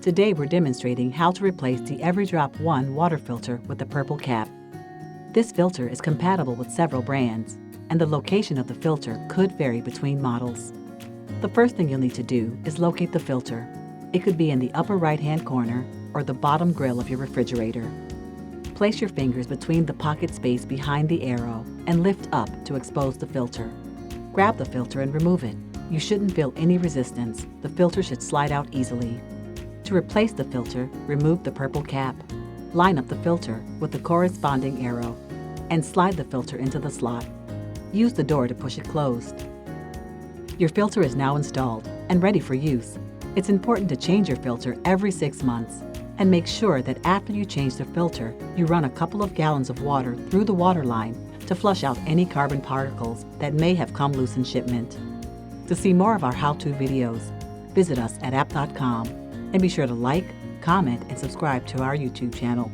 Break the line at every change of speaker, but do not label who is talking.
Today we're demonstrating how to replace the EveryDrop 1 water filter with the purple cap. This filter is compatible with several brands, and the location of the filter could vary between models. The first thing you'll need to do is locate the filter. It could be in the upper right-hand corner or the bottom grill of your refrigerator. Place your fingers between the pocket space behind the arrow and lift up to expose the filter. Grab the filter and remove it. You shouldn't feel any resistance. The filter should slide out easily. To replace the filter, remove the purple cap. Line up the filter with the corresponding arrow and slide the filter into the slot. Use the door to push it closed. Your filter is now installed and ready for use. It's important to change your filter every 6 months and make sure that after you change the filter, you run a couple of gallons of water through the water line to flush out any carbon particles that may have come loose in shipment. To see more of our how-to videos, visit us at app.com and be sure to like, comment, and subscribe to our YouTube channel.